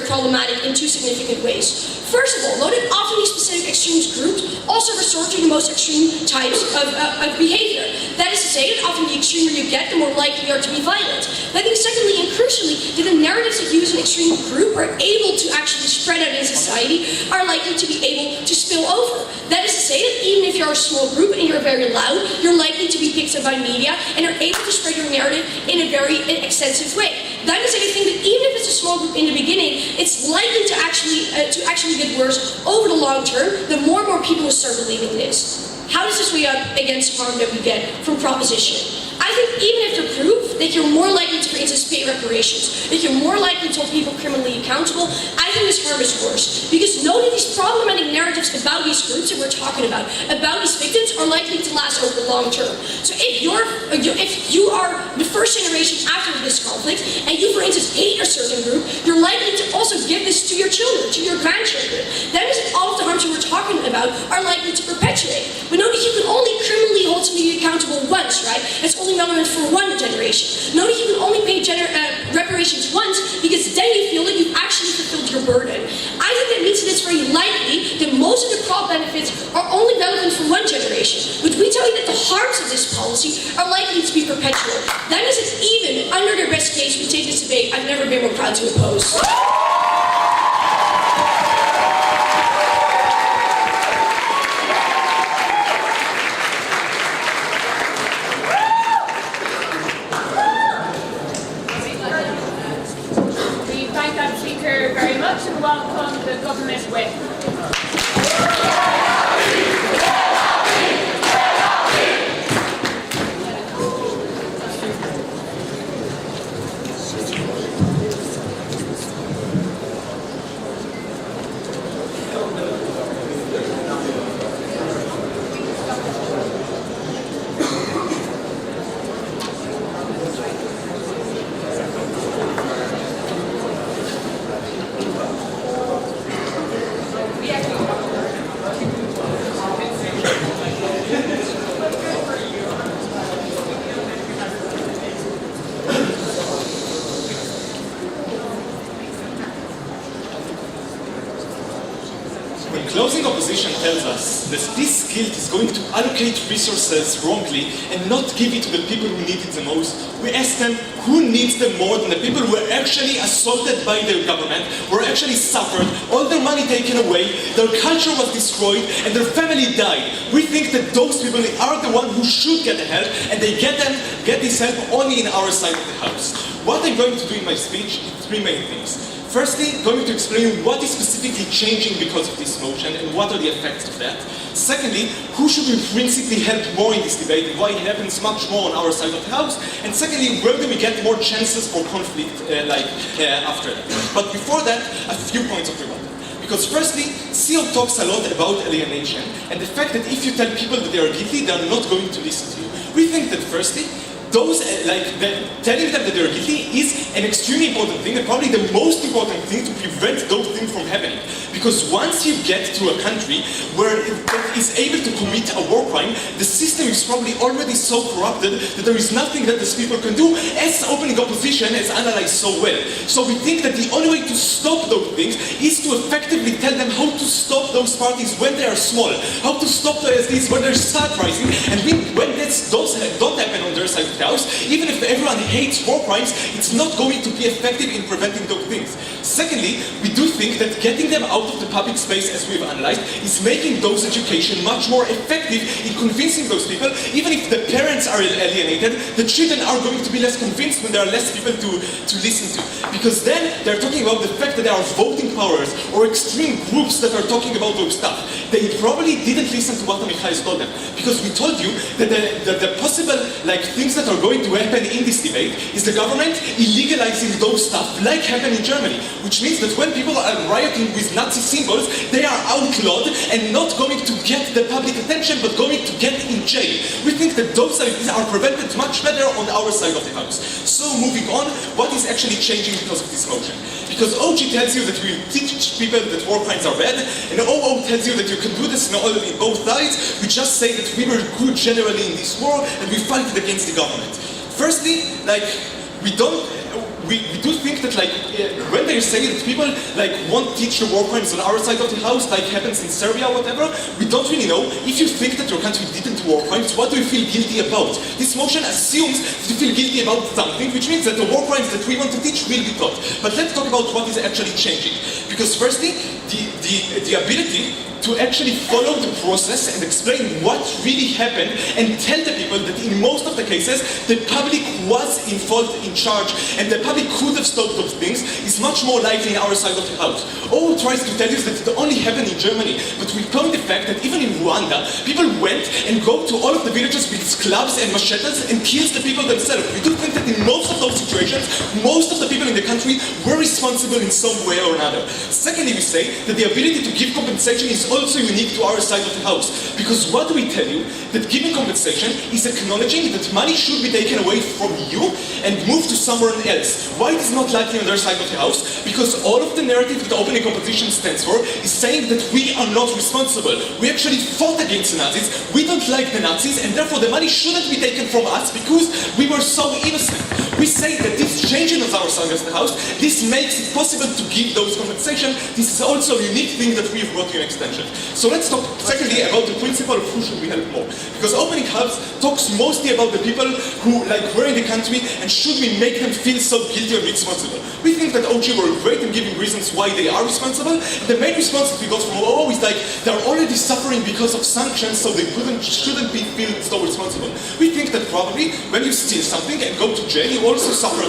problematic in two significant ways. First of all, note that often these specific extremist groups also resort to the most extreme types of behavior. That is to say that often the extremer you get, the more likely you are to be violent. But I think secondly and crucially, that the narratives that use an extreme group are able to actually spread out in society are likely to be able to spill over. That is to say that even if you're a small group and you're very loud, you're likely to be picked up by media and are able to spread your narrative in a very extensive way. That is, I think, that even if it's a small group in the beginning, it's likely to actually get worse over the long term, the more and more people will start believing this. How does this weigh up against harm that we get from proposition? I think even if they're proof that you're more likely to, for instance, pay reparations, that you're more likely to hold people criminally accountable, I think this harm is worse. Because note that these problematic narratives about these groups that we're talking about these victims, are likely to last over the long term. So if you are the first generation after this conflict, and you, for instance, hate a certain group, you're likely to also give this to your children, to your grandchildren. That means that all of the harms that we're talking about are likely to perpetuate. But note that you can only criminally hold somebody accountable once, right? It's only relevant for one generation. Note that you can only pay reparations once, because then you feel that you've actually fulfilled your burden. I think that means that it's very likely that most of the crop benefits are only relevant for one generation. But we tell you that the harms of this policy are likely to be perpetual. That means that even under their best case, we take this debate I've never been more proud to oppose. Very much and welcome the government whip. When closing opposition tells us that this guild is going to allocate resources wrongly and not give it to the people who need it the most, we ask them who needs them more than the people who were actually assaulted by their government, who actually suffered, all their money taken away, their culture was destroyed, and their family died. We think that those people are the ones who should get the help, and they get this help only in our side of the house. What I'm going to do in my speech is three main things. Firstly, going to explain what is specifically changing because of this motion and what are the effects of that. Secondly, who should we principally help more in this debate and why it happens much more on our side of the house. And secondly, where do we get more chances for conflict after that. But before that, a few points of rebuttal. Because firstly, CO talks a lot about alienation and the fact that if you tell people that they are guilty, they are not going to listen to you. We think that firstly, telling them that they're guilty is an extremely important thing, and probably the most important thing to prevent those things from happening. Because once you get to a country where it is able to commit a war crime, the system is probably already so corrupted that there is nothing that these people can do, as opening opposition has analyzed so well. So we think that the only way to stop those things is to effectively tell them how to stop those parties when they are small, how to stop these when they start rising, and when those don't happen on their side of the house, even if everyone hates war crimes, it's not going to be effective in preventing those things. Secondly, we do think that getting them out of the public space, as we've analyzed, is making those education much more effective in convincing those people. Even if the parents are alienated, the children are going to be less convinced when there are less people to listen to. Because then they're talking about the fact that there are voting powers or extreme groups that are talking about those stuff. They probably didn't listen to what Amichai told them. Because we told you that the possible things that are going to happen in this debate is the government illegalizing those stuff like happened in Germany. Which means that when people are rioting with Nazi symbols, they are outlawed and not going to get the public attention, but going to get in jail. We think that those ideas are prevented much better on our side of the house. So moving on, what is actually changing because of this motion? Because OG tells you that we teach people that war crimes are bad, and OO tells you that you can do this in both sides. We just say that we were good generally in this war, and we fight it against the government. Firstly, we we do think that when they're saying that people won't teach the war crimes on our side of the house, like happens in Serbia or whatever, we don't really know. If you think that your country didn't do war crimes, what do you feel guilty about? This motion assumes that you feel guilty about something, which means that the war crimes that we want to teach will be taught. But let's talk about what is actually changing. Because firstly, the ability to actually follow the process and explain what really happened and tell the people that in most of the cases the public was in fault in charge and the public could have stopped those things is much more likely in our side of the house. All tries to tell you that it only happened in Germany, but we point the fact that even in Rwanda, people went and go to all of the villages with clubs and machetes and kills the people themselves. We do think that in most of those situations, most of the people in the country were responsible in some way or another. Secondly, we say that the ability to give compensation is also unique to our side of the house. Because what do we tell you? That giving compensation is acknowledging that money should be taken away from you and moved to somewhere else. Why it is not likely on their side of the house? Because all of the narrative that opening competition stands for is saying that we are not responsible. We actually fought against the Nazis, we don't like the Nazis, and therefore the money shouldn't be taken from us because we were so innocent. We say that this changes our side of the house, this makes it possible to give those compensation. This is also a unique thing that we've brought to an extension. So let's talk secondly about the principle of who should we help more. Because opening hubs talks mostly about the people who were in the country and should we make them feel so guilty or responsible. We think that OG were great in giving reasons why they are responsible. And the main response that we got from OO is they're already suffering because of sanctions, so they shouldn't be feel so responsible. We think that probably when you steal something and go to jail, you also suffer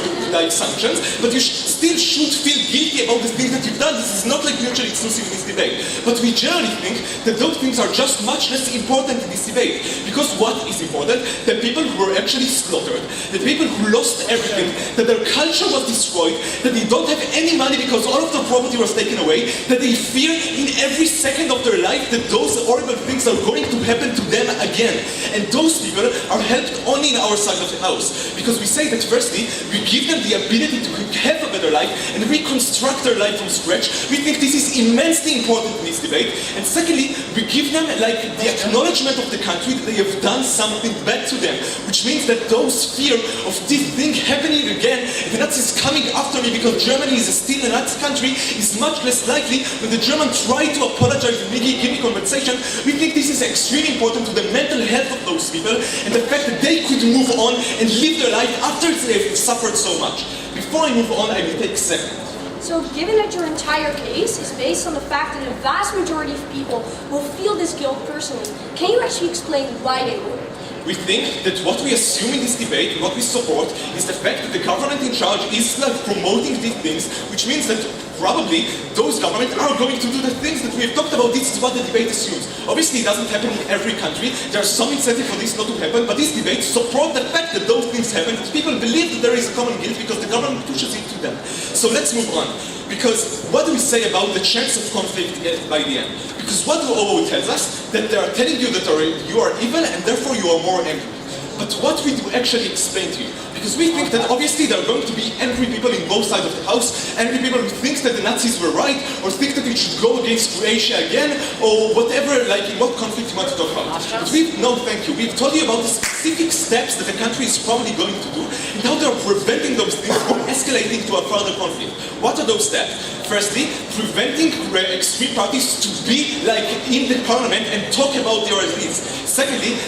sanctions, but you still should feel guilty about the things that you've done. This is not mutually exclusive in this debate. But we generally think that those things are just much less important in this debate. Because what is important? The people who were actually slaughtered, the people who lost everything, that their culture was destroyed, that they don't have any money because all of their property was taken away, that they fear in every second of their life that those horrible things are going to happen to them again. And those people are helped only in our side of the house. Because we say that firstly, we give them the ability to have a better life and reconstruct their life from scratch. We think this is immensely important in this debate. And secondly, we give them the acknowledgement of the country that they have done something bad to them, which means that those fear of this thing happening again, and the Nazis coming after me because Germany is still a Nazi country, is much less likely when the German try to apologize and give me compensation. We think this is extremely important to the mental health of those people and the fact that they could move on and live their life after they've suffered so much. Before I move on, I will take a second. So given that your entire case is based on the fact that a vast majority of people will feel this guilt personally, can you actually explain why they would? We think that what we assume in this debate and what we support is the fact that the government in charge is promoting these things, which means that probably those governments are going to do the things that we have talked about. This is what the debate assumes. Obviously, it doesn't happen in every country. There's some incentive for this not to happen, but this debate support the fact that those things happen, that people believe that there is a common guilt because the government pushes it to them. So let's move on. Because what do we say about the chance of conflict by the end? Because what do OO tells us? That they are telling you that you are evil and therefore you are more angry. But what we do actually explain to you? Because we think that obviously there are going to be angry people in both sides of the house, angry people who think that the Nazis were right, or think that we should go against Croatia again, or whatever, in what conflict you want to talk about. But no, thank you. We've told you about the specific steps that the country is probably going to do, and how they are preventing those things from escalating to a further conflict. What are those steps? Firstly, preventing extreme parties to be in the parliament and talk about their ideas. Secondly,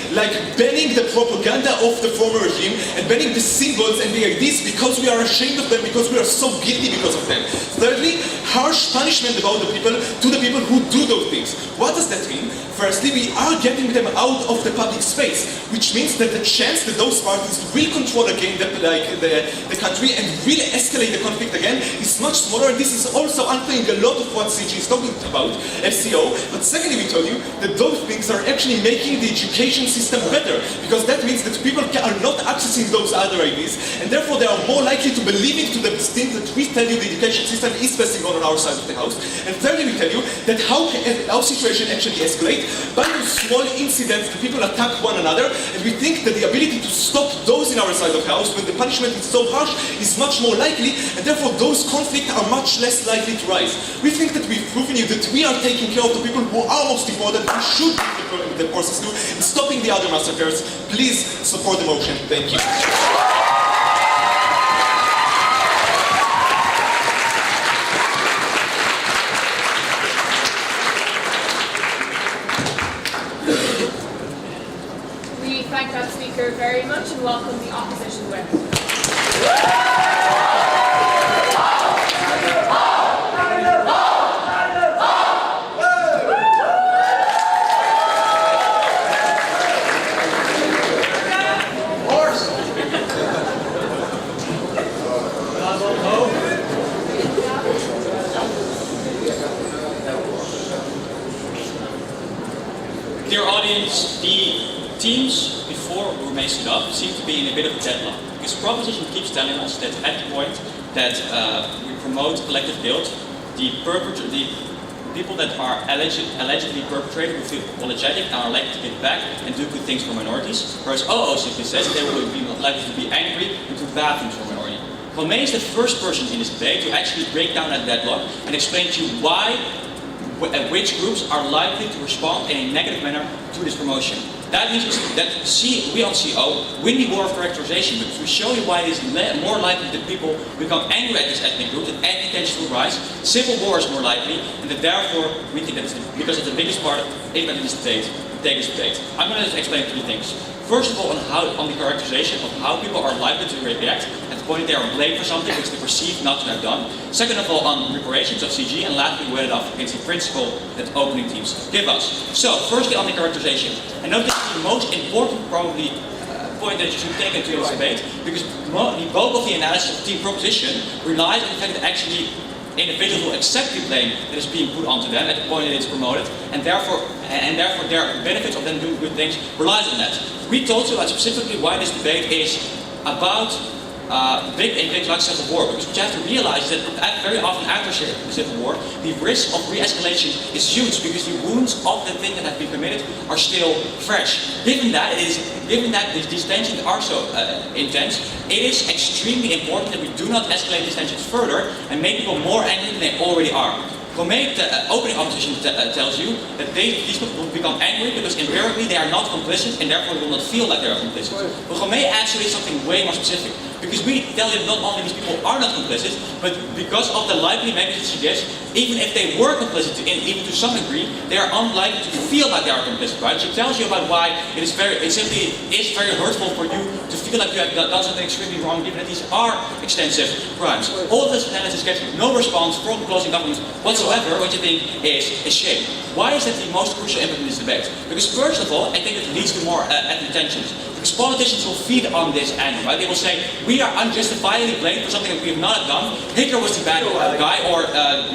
banning the propaganda of the former regime and banning the symbols and the ideas because we are ashamed of them, because we are so guilty because of them. Thirdly, harsh punishment about the people to the people who do those things. What does that mean? Firstly, we are getting them out of the public space, which means that the chance that those parties will control again the country and will escalate the conflict again is much smaller. This is also answering a lot of what CG is talking about, FCO. But secondly, we told you that those things are actually making the education system better, because that means that people are not accessing those other ideas, and therefore they are more likely to believe into the things that we tell you the education system is passing on our side of the house. And thirdly, we tell you that how our situation actually escalates by those small incidents that people attack one another, and we think that the ability to stop those in our side of the house when the punishment is so harsh is much more likely, and therefore those conflicts are much less likely to rise. We think that we've proven you that we are taking care of the people who are most important, who should be the process to, and stopping the other massacres. Please support the motion. Thank you. you very much and welcome the opposition whip. Dear audience, the teams before we may stood up seem to be in a bit of a deadlock, because proposition keeps telling us that at the point that we promote collective guilt, the people that are allegedly perpetrated will feel apologetic and are likely to get back and do good things for minorities, whereas OO simply says they will be likely to be angry and do bad things for minorities. Romee is the first person in this debate to actually break down that deadlock and explain to you why which groups are likely to respond in a negative manner to this promotion. That means that we on CO win the war of characterization, because we show you why it is more likely that people become angry at this ethnic group, that ethnic tensions will rise, civil war is more likely, and that therefore we think that because it's the biggest part of in this debate, take this debate. I'm going to explain 3 things. First of all, on the characterization of how people are likely to react at the point they are blamed for something which they perceive not to have done. Second of all, on reparations of CG, and lastly, we weighed it off against the principle that opening teams give us. So, firstly, on the characterization. I know this is the most important, probably, point that you should take into this debate, because the bulk of the analysis of team proposition relies on the fact that actually individuals will accept the blame that is being put onto them at the point that it's promoted, and therefore their benefits of them doing good things relies on that. We told you specifically why this debate is about big things like civil war, because what you have to realize is that very often after civil war, the risk of re-escalation is huge, because the wounds of the things that have been committed are still fresh. Given that these tensions are so intense, it is extremely important that we do not escalate these tensions further and make people more angry than they already are. Romee, the opening opposition tells you that these people will become angry because empirically they are not complicit and therefore will not feel like they are complicit. But Romee actually is something way more specific, because we tell you not only these people are not complicit, but because of the likely mechanisms she gives, even if they were complicit, even to some degree, they are unlikely to feel like they are complicit, right? She tells you about why it simply is very hurtful for you to feel like you have done something extremely wrong, given that these are extensive crimes. All of this analysis gets no response from closing governments whatsoever, which I think is a shame. Why is that the most crucial input in this debate? Because first of all, I think it leads to more ethnic tensions. Because politicians will feed on this anger, right? They will say, we are unjustifiably blamed for something that we have not done. Hitler was the bad guy, or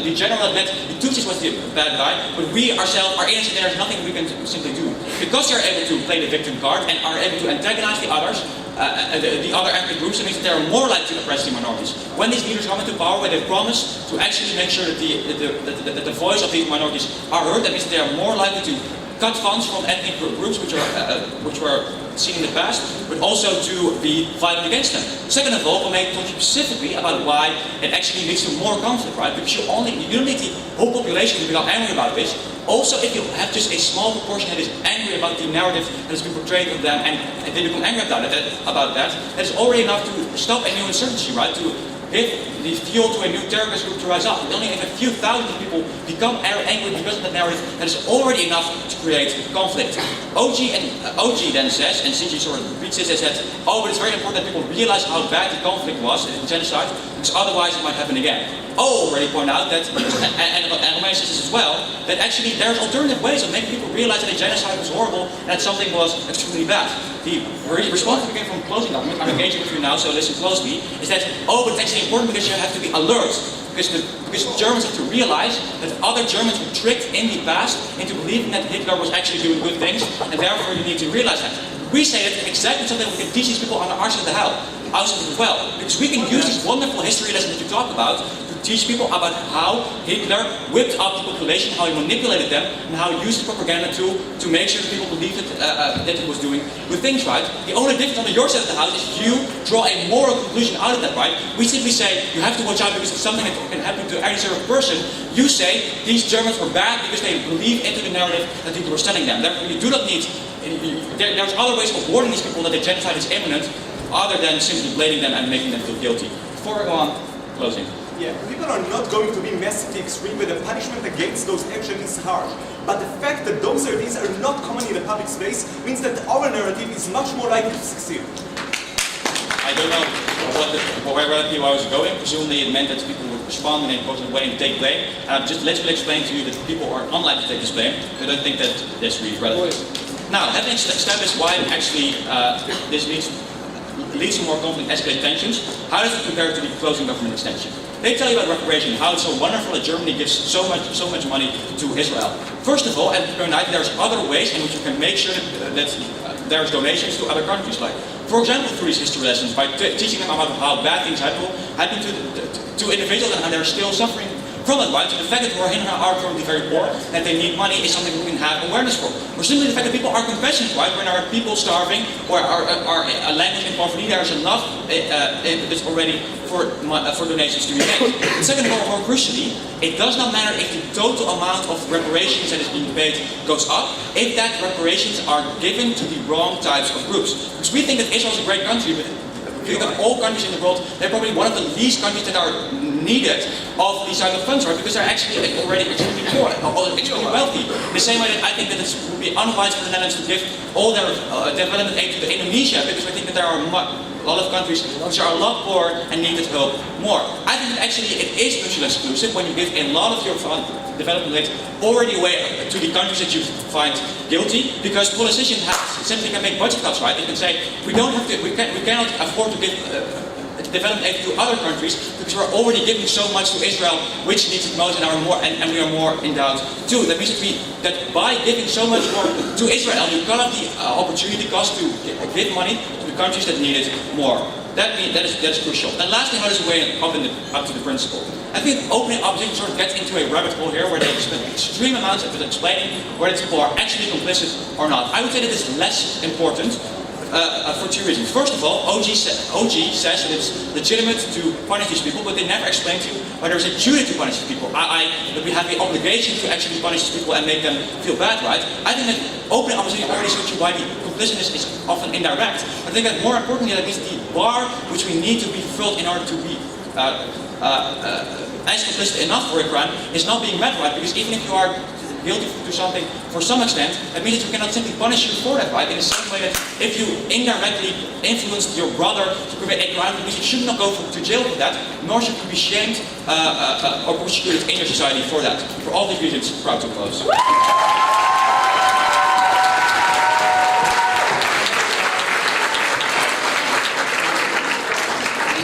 the general admit the Tutsis was the bad guy, but we ourselves are innocent, there's nothing we can simply do. Because they're able to play the victim card and are able to antagonize the others, the other ethnic groups, it means that they are more likely to oppress the minorities. When these leaders come into power, where they promise to actually make sure that the voice of these minorities are heard, that means that they are more likely to cut funds from ethnic groups which were seen in the past, but also to be violent against them. Second of all, we'll make talk specifically about why it actually leads to more conflict, right? Because you don't need the whole population to become angry about this. Also, if you have just a small proportion that is angry about the narrative that has been portrayed of them, and they become angry about that is already enough to stop a new insurgency, right? To give the fuel to a new terrorist group to rise up. Only if a few thousand people become angry because of that narrative, that is already enough to create conflict. OG then says, and CG sort of repeats this, is that, oh, but it's very important that people realize how bad the conflict was, the genocide, because otherwise it might happen again. Already point out that, and Romee says this as well, that actually there's alternative ways of making people realize that a genocide was horrible and that something was extremely bad. The response we get from closing government, I'm engaging with you now, so listen closely, is that, oh, but it's actually important because you have to be alert. Because Germans have to realize that other Germans were tricked in the past into believing that Hitler was actually doing good things, and therefore you need to realize that. We say that exactly something we can teach these people on the arts of the hell, as well, because we can use this wonderful history lesson that you talk about to teach people about how Hitler whipped up the population, how he manipulated them, and how he used the propaganda tool to make sure that people believed that he was doing good things, right? The only difference on your side of the house is you draw a moral conclusion out of that, right? We simply say you have to watch out because it's something that can happen to any sort of person. You say these Germans were bad because they believe into the narrative that people were telling them. Therefore, you do not need. There's other ways of warning these people that the genocide is imminent, other than simply blaming them and making them feel guilty. Before I go on, closing. Yeah, people are not going to be massively extreme, but the punishment against those actions is harsh. But the fact that those ideas are not common in the public space means that our narrative is much more likely to succeed. I don't know where relative I was going. Presumably it meant that people would respond in a positive way and take blame. Just let me explain to you that people are unlikely to take this blame. I don't think that this really is relevant. Now, having established why actually this leads to more conflict, escalate tensions, how does it compare to the closing government extension? They tell you about reparation, how it's so wonderful that Germany gives so much money to Israel. First of all, at the current night, there's other ways in which you can make sure that there's donations to other countries, like, for example, through these history lessons, by teaching them about how bad things happen to individuals and how they're still suffering from it, right? So the fact that Rohingya are currently very poor, that they need money, is something we can have awareness for. Or simply the fact that people are compassionate, right? When there are people starving or are language in poverty, there's enough that's already for donations to be made. And second of all, more crucially, it does not matter if the total amount of reparations that is being paid goes up, if that reparations are given to the wrong types of groups. Because we think that Israel is a great country, but if you look at all countries in the world, they're probably one of the least countries that are needed of these type of funds, right? Because they're actually already extremely poor, or extremely wealthy. The same way that I think that it would be unwise for the Netherlands to give all their development aid to Indonesia, because I think that there are a lot of countries which are a lot poorer and needed help more. I think that actually it is mutually exclusive when you give a lot of your development aid already away to the countries that you find guilty, because politicians simply can make budget cuts, right? They can say we cannot afford to give development aid to other countries because we're already giving so much to Israel, which needs it most, and we are more endowed too. That means that by giving so much more to Israel, you cut off the opportunity cost to give money to the countries that need it more. That is crucial. And lastly, how does it weigh up to the principle? I think opening opposition sort of gets into a rabbit hole here where they spend extreme amounts of explaining whether people are actually complicit or not. I would say that it's less important for two reasons. First of all, OG says that it's legitimate to punish these people, but they never explain to you why there's a duty to punish these people. That we have the obligation to actually punish these people and make them feel bad, right? I think that opening opposition already shows you why the complicitness is often indirect. I think that more importantly, that means the bar which we need to be fulfilled in order to be as complicit enough for a crime is not being met, right? Because even if you are guilty to something for some extent, that means that we cannot simply punish you for that, right? In the same way that if you indirectly influenced your brother to commit a crime, that means you should not go to jail for that, nor should you be shamed or persecuted in your society for that. For all these reasons, proud to close. We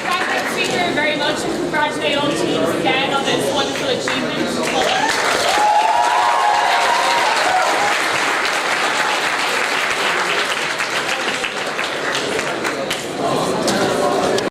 thank the speaker very much and congratulate all teams again on this wonderful achievement.